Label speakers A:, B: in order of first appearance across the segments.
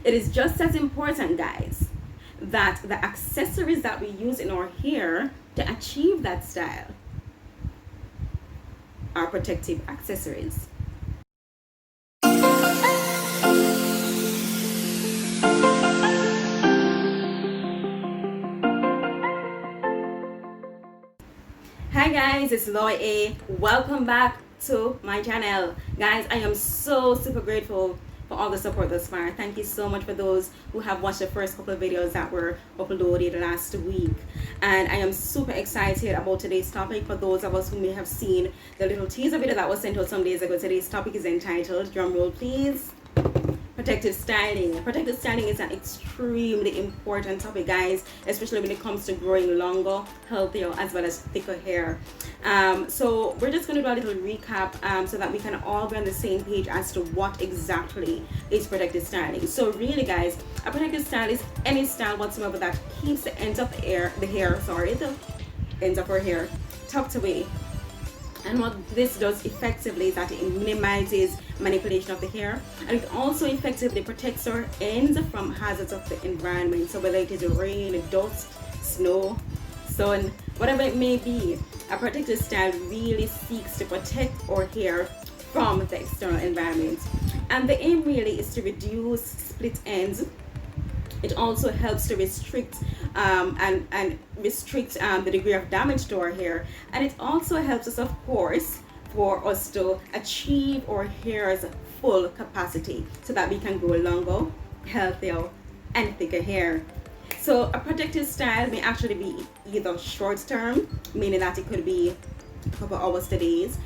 A: It is just as important, guys, that the accessories that we use in our hair to achieve that style are protective accessories. Hi guys, it's Lois A. Welcome back to my channel. Guys, I am so super grateful for all the support thus far. Thank you so much for those who have watched the first couple of videos that were uploaded last week. And I am super excited about today's topic. For those of us who may have seen the little teaser video that was sent out some days ago, today's topic is entitled, drum roll please, protective styling. Protective styling is an extremely important topic, guys, especially when it comes to growing longer, healthier, as well as thicker hair. So we're just going to do a little recap so that we can all be on the same page as to what exactly is protective styling. So really, guys, a protective style is any style whatsoever that keeps the ends of the ends of our hair tucked away. And what this does effectively is that it minimizes manipulation of the hair, and it also effectively protects our ends from hazards of the environment. So whether it is rain, dust, snow, sun, whatever it may be, a protective style really seeks to protect our hair from the external environment. And the aim really is to reduce split ends. It also helps to restrict and restrict the degree of damage to our hair, and it also helps us, of course, for us to achieve our hair's full capacity so that we can grow longer, healthier, and thicker hair. So a protective style may actually be either short term, meaning that it could be a couple hours to days,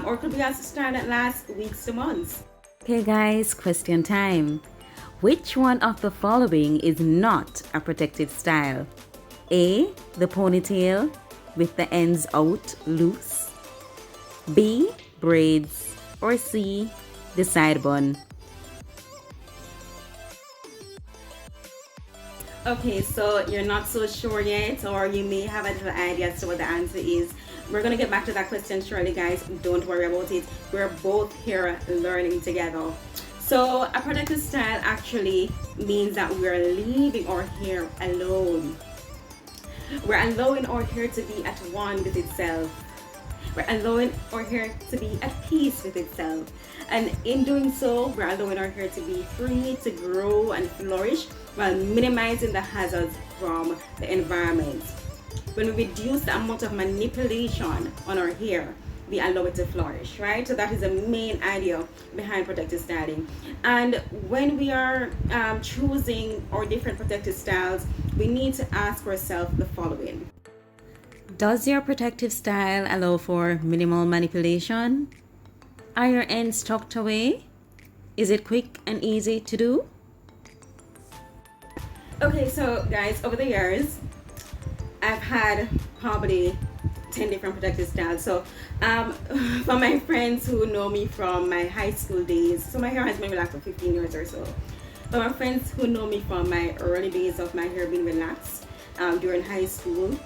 A: or it could be a style that lasts weeks to months.
B: Okay guys, question time. Which one of the following is not a protective style? A, the ponytail with the ends out loose. B, braids. Or C, the side bun.
A: Okay, so you're not so sure yet, or you may have a little idea as to what the answer is. We're going to get back to that question shortly, guys. Don't worry about it. We're both here learning together. So a protective style actually means that we're leaving our hair alone. We're allowing our hair to be at one with itself. We're allowing our hair to be at peace with itself. And in doing so, we're allowing our hair to be free to grow and flourish while minimizing the hazards from the environment. When we reduce the amount of manipulation on our hair, we allow it to flourish, right? So that is the main idea behind protective styling. And when we are choosing our different protective styles, we need to ask ourselves the following.
B: Does your protective style allow for minimal manipulation? Are your ends tucked away? Is it quick and easy to do?
A: Okay, so guys, over the years, I've had probably 10 different protective styles. So for my friends who know me from my high school days, so my hair has been relaxed for 15 years or so. For my friends who know me from my early days of my hair being relaxed during high school,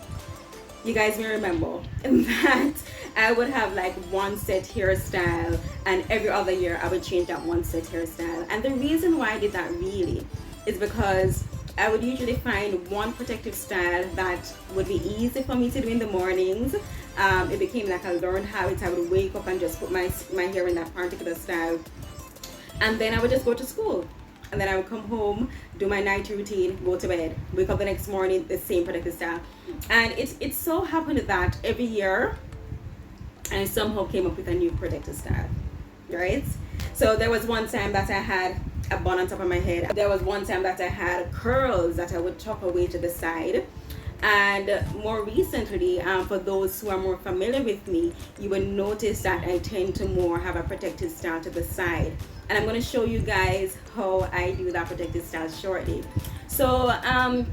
A: you guys may remember that I would have like one set hairstyle, and every other year I would change that one set hairstyle. And the reason why I did that really is because I would usually find one protective style that would be easy for me to do in the mornings. It became like a learned habit. I would wake up and just put my hair in that particular style, and then I would just go to school, and then I would come home, do my night routine, go to bed, wake up the next morning, the same protective style. And it so happened that every year I somehow came up with a new protective style, right? So there was one time that I had a bun on top of my head. There was one time that I had curls that I would tuck away to the side. And more recently, for those who are more familiar with me, you will notice that I tend to more have a protective style to the side. And I'm going to show you guys how I do that protective style shortly. So I've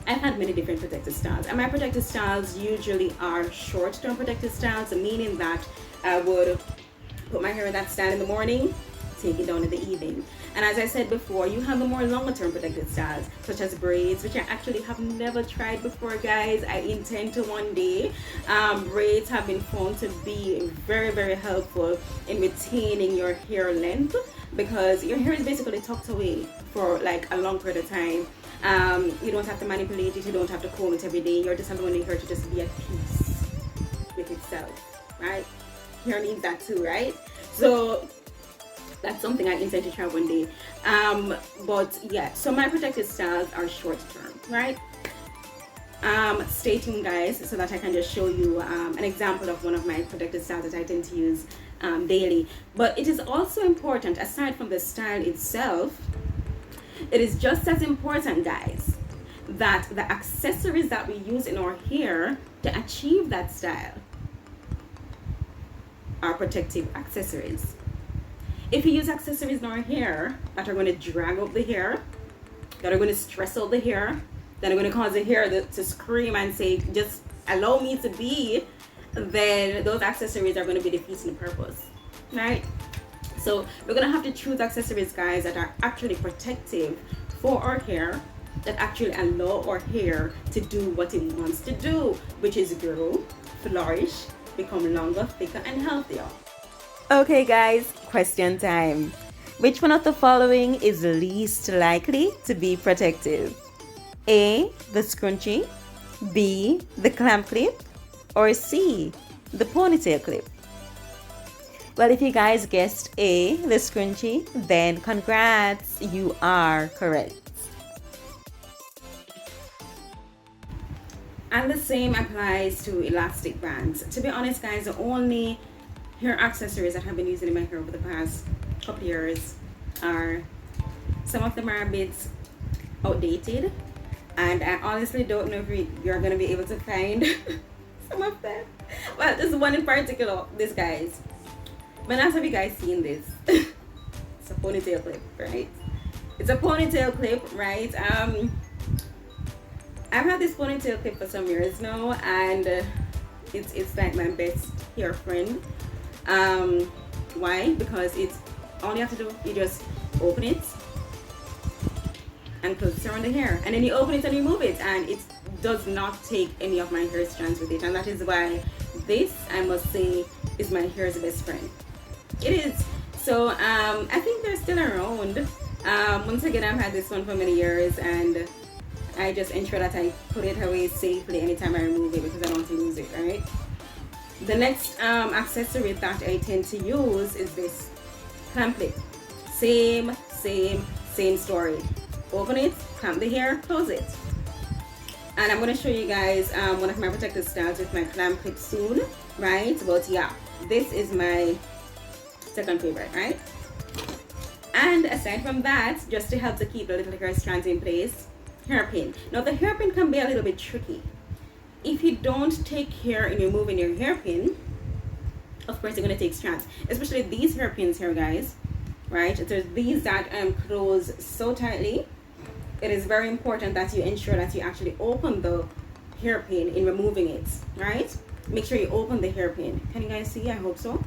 A: had many different protective styles, and my protective styles usually are short-term protective styles, meaning that I would put my hair in that style in the morning, take it down in the evening. And as I said before, you have the more longer-term protective styles, such as braids, which I actually have never tried before, guys. I intend to one day. Braids have been found to be very, very helpful in retaining your hair length because your hair is basically tucked away for like a long period of time. You don't have to manipulate it, you don't have to comb it every day. You're just allowing the hair to just be at peace with itself, right? Hair needs that too, right? So that's something I intend to try one day. But yeah, so my protective styles are short term, right? Stay tuned, guys, so that I can just show you an example of one of my protective styles that I tend to use daily. But it is also important, aside from the style itself, it is just as important, guys, that the accessories that we use in our hair to achieve that style are protective accessories. If you use accessories in our hair that are going to drag out the hair, that are going to stress out the hair, that are going to cause the hair to scream and say, just allow me to be, then those accessories are going to be defeating the purpose, right? So we're going to have to choose accessories, guys, that are actually protective for our hair, that actually allow our hair to do what it wants to do, which is grow, flourish, become longer, thicker, and healthier.
B: Okay, guys, question time. Which one of the following is least likely to be protective? A, the scrunchie, B, the clamp clip, or C, the ponytail clip? Well, if you guys guessed A, the scrunchie, then congrats, you are correct.
A: And the same applies to elastic bands. To be honest, guys, the only hair accessories that I've been using in my hair over the past couple years are, some of them are a bit outdated, and I honestly don't know if you're going to be able to find some of them. Well, there's one in particular, this, guys. But not have you guys seen this? It's a ponytail clip, right? It's a ponytail clip, right? I've had this ponytail clip for some years now, and it's like my best hair friend. Why? Because it's all you have to do, you just open it and close it around the hair, and then you open it and remove it, and it does not take any of my hair strands with it. And that is why this, I must say, is my hair's best friend. It is. So I think they're still around. Once again, I've had this one for many years, and I just ensure that I put it away safely anytime I remove it, because I don't want to lose it, right? The next accessory that I tend to use is this clamp clip. Same story. Open it, clamp the hair, close it. And I'm going to show you guys one of my protective styles with my clamp clip soon, right? But yeah, this is my second favorite, right? And aside from that, just to help to keep the little hair strands in place, hairpin. Now the hairpin can be a little bit tricky. If you don't take care in removing your hairpin, of course you're going to take strands, especially these hairpins here, guys, right? There's these that close so tightly. It is very important that you ensure that you actually open the hairpin in removing it, right? Make sure you open the hairpin. Can you guys see? I hope so.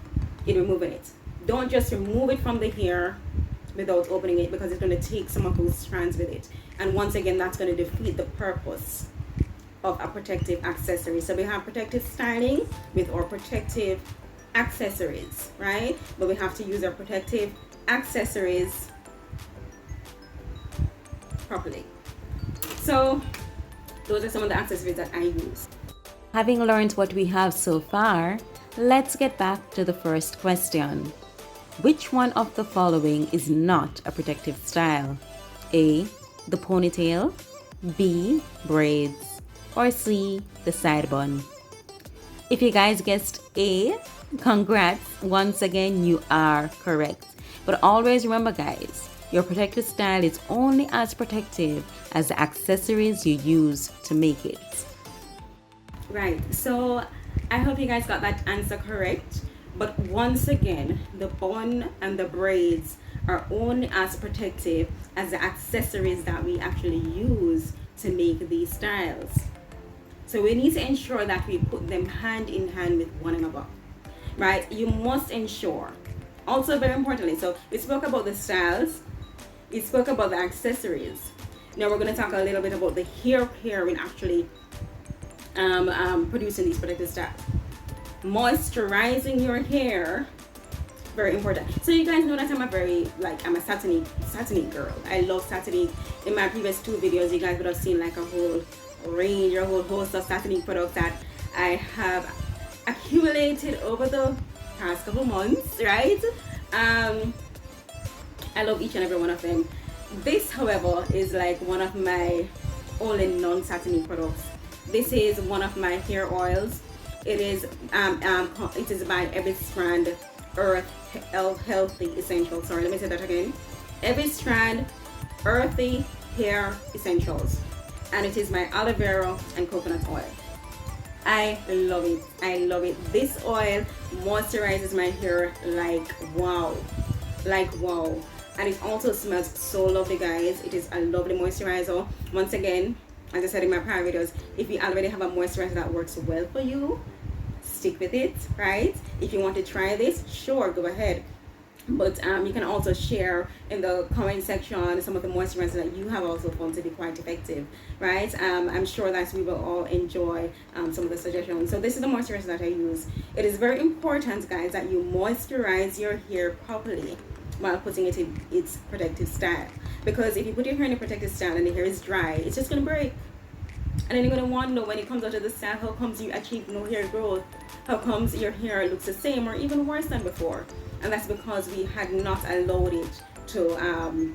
A: In removing it, don't just remove it from the hair without opening it, because it's going to take some of those strands with it, and once again that's going to defeat the purpose of a protective accessory. So we have protective styling with our protective accessories, right? But we have to use our protective accessories properly. So those are some of the accessories that I use.
B: Having learned what we have so far, let's get back to the first question. Which one of the following is not a protective style? A, the ponytail, B, braids, or C, the side bun? If you guys guessed A, congrats, once again you are correct. But always remember, guys, your protective style is only as protective as the accessories you use to make it.
A: Right, so I hope you guys got that answer correct. But once again, the bun and the braids are only as protective as the accessories that we actually use to make these styles. So we need to ensure that we put them hand in hand with one another, right? You must ensure. Also, very importantly, so we spoke about the styles, we spoke about the accessories. Now we're going to talk a little bit about the hair care in actually producing these protective styles. Moisturizing your hair Very important. So you guys know that I'm a very, like, I'm a satinic girl. I love satinic. In my previous 2 videos, you guys would have seen like a whole range or a whole host of satinic products that I have accumulated over the past couple months, right? I love each and every one of them. This, however, is like one of my only non-satinic products. This is one of my hair oils. It is by Every Strand Earth Healthy Essentials. Sorry, let me say that again. Every Strand Earthy Hair Essentials, and it is my aloe vera and coconut oil. I love it. I love it. This oil moisturizes my hair like wow, and it also smells so lovely, guys. It is a lovely moisturizer. Once again, as I said in my prior videos, if you already have a moisturizer that works well for you, stick with it, right? If you want to try this, sure, go ahead. But you can also share in the comment section some of the moisturizers that you have also found to be quite effective, right? I'm sure that we will all enjoy some of the suggestions. So this is the moisturizer that I use. It is very important, guys, that you moisturize your hair properly while putting it in its protective style. Because if you put your hair in a protective style and the hair is dry, it's just going to break. And then you're going to wonder when it comes out of the style, how comes you achieve no hair growth? How comes your hair looks the same or even worse than before? And that's because we had not allowed it to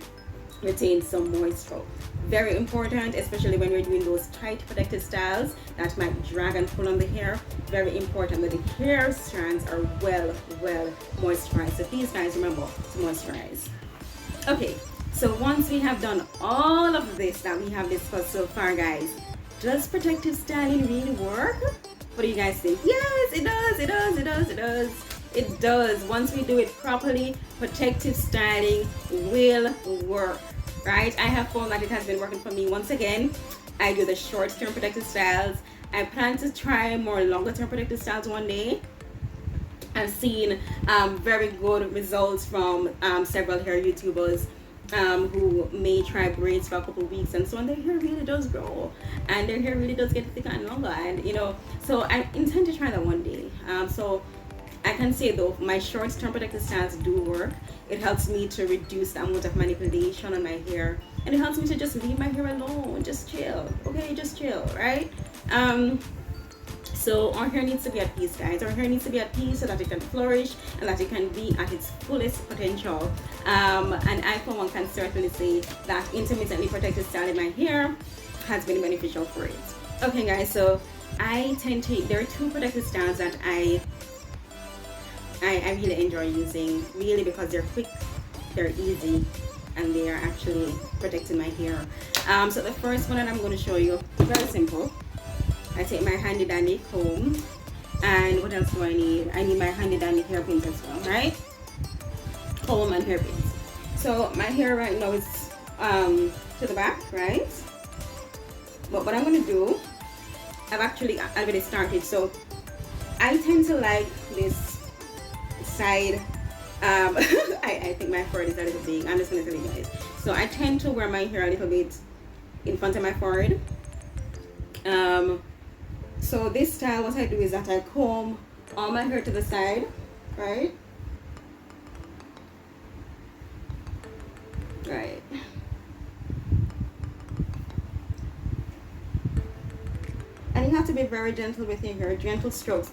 A: retain some moisture. Very important, especially when we're doing those tight protective styles that might drag and pull on the hair. Very important that the hair strands are well moisturized. So please, guys, remember to moisturize. Okay, so once we have done all of this that we have discussed so far, guys, does protective styling really work? What do you guys think? Yes, it does, it does, it does, it does. It does. Once we do it properly, protective styling will work, right? I have found that it has been working for me. Once again, I do the short-term protective styles. I plan to try more longer-term protective styles one day. I've seen very good results from several hair YouTubers who may try braids for a couple of weeks and so on. Their hair really does grow and their hair really does get thicker and longer, and you know, so I intend to try that one day. So I can say though, my short-term protective styles do work. It helps me to reduce the amount of manipulation on my hair, and it helps me to just leave my hair alone, just chill. Okay, just chill, right? So our hair needs to be at peace, guys. Our hair needs to be at peace so that it can flourish and that it can be at its fullest potential. And I, for one, can certainly say that intermittently protective styling my hair has been beneficial for it. Okay, guys, so I tend to, there are 2 protective styles that I really enjoy using, really, because they're quick, they're easy, and they are actually protecting my hair. So the first one that I'm going to show you, very simple. I take my handy dandy comb, and what else do I need? I need my handy dandy hairpins as well, right? Comb and hairpins. So my hair right now is to the back, right? But what I'm going to do, I've actually already started. So I tend to like this side. I think my forehead is a little big. I'm just going to tell you guys. So I tend to wear my hair a little bit in front of my forehead. So this style, what I do is that I comb all my hair to the side, right? Right. And you have to be very gentle with your hair, gentle strokes.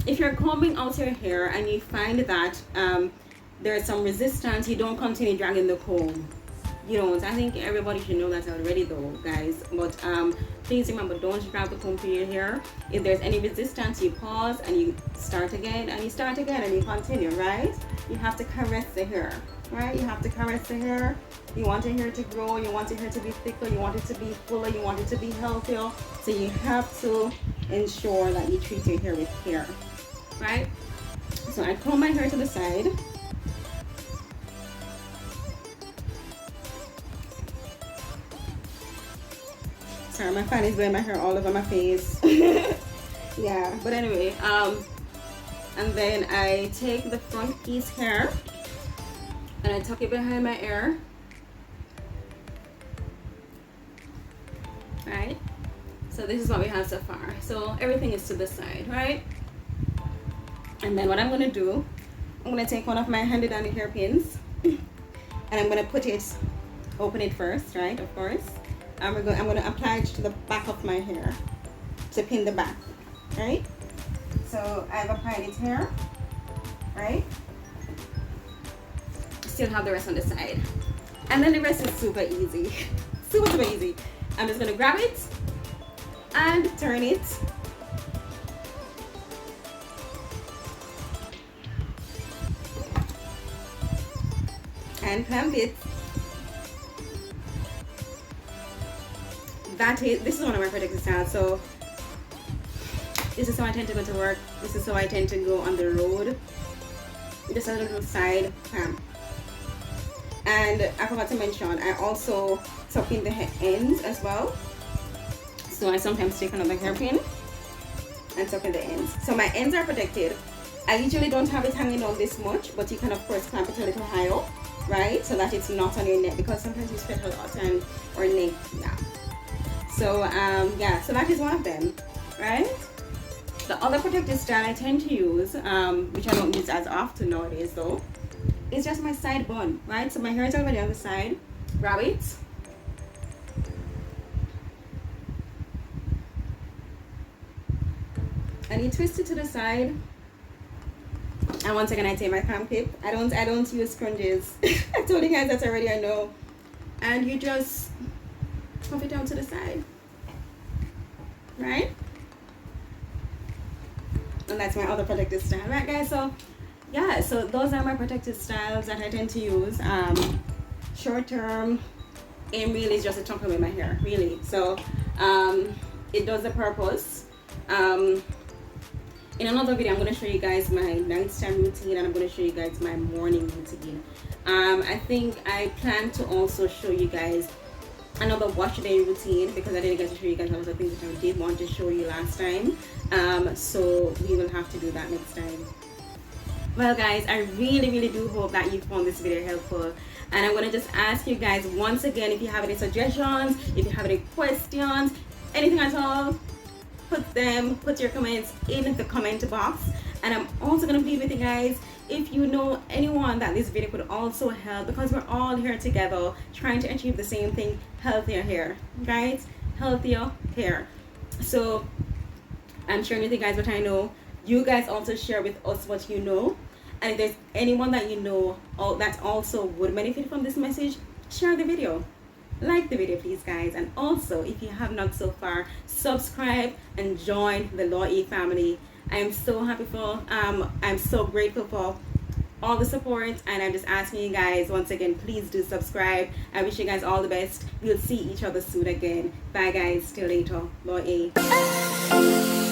A: If you're combing out your hair and you find that there is some resistance, you don't continue dragging the comb. You don't. I think everybody should know that already though, guys. But please remember, don't drag the comb through your hair. If there's any resistance, you pause and you start again and you start again and you continue, right? You have to caress the hair, right? You have to caress the hair. You want your hair to grow, you want your hair to be thicker, you want it to be fuller, you want it to be healthier. So you have to ensure that you treat your hair with care, right? So I comb my hair to the side. Sorry, my fan is blowing my hair all over my face. Yeah, but anyway, and then I take the front piece here and I tuck it behind my ear. Right? So this is what we have so far. So everything is to the side, right? And then what I'm gonna do I'm gonna take one of my handy dandy hairpins and I'm gonna open it first, right? Of course. And I'm gonna apply it to the back of my hair to pin the back, right? So I've applied it here, right? Still have the rest on the side, and then the rest is super easy, super easy. I'm just gonna grab it and turn it. And clamp it. This is one of my protective styles. So this is how I tend to go to work. This is how I tend to go on the road. Just a little side clamp. And I forgot to mention, I also tuck in the ends as well. So I sometimes take another hairpin and tuck in the ends. So my ends are protected. I usually don't have it hanging on this much, but you can of course clamp it a little higher, right? So that it's not on your neck, because sometimes you sweat a lot and or neck, yeah. So yeah, so that is one of them, right? The other protective style I tend to use, which I don't use as often nowadays though, is just my side bun, right? So my hair is already on the side. Grab it. And you twist it to the side. And once again, I take my clamp clip. I don't use scrunches. I told you guys that already, I know. And you just puff it down to the side, right? And that's my other protective style, right guys? So yeah, so those are my protective styles that I tend to use. Short term, and really is just a chunk of my hair, really. So it does the purpose. In another video, I'm going to show you guys my nighttime routine, and I'm going to show you guys my morning routine. I think I plan to also show you guys another wash day routine, because I didn't get to show you guys all of the things that I did want to show you last time. So we will have to do that next time. Well guys, I really do hope that you found this video helpful, and I'm going to just ask you guys once again, if you have any suggestions, if you have any questions, anything at all, put your comments in the comment box. And I'm also going to plead with you guys, if you know anyone that this video could also help, because we're all here together trying to achieve the same thing, healthier hair, right? Healthier hair. So I'm sharing with you guys what I know. You guys also share with us what you know, and if there's anyone that you know that also would benefit from this message, share the video, like the video please guys. And also, if you have not so far, subscribe and join the Lois A family. I am so happy for I'm so grateful for all the support, and I'm just asking you guys once again, please do subscribe. I wish you guys all the best. We'll see each other soon again. Bye guys, till later. Lois A.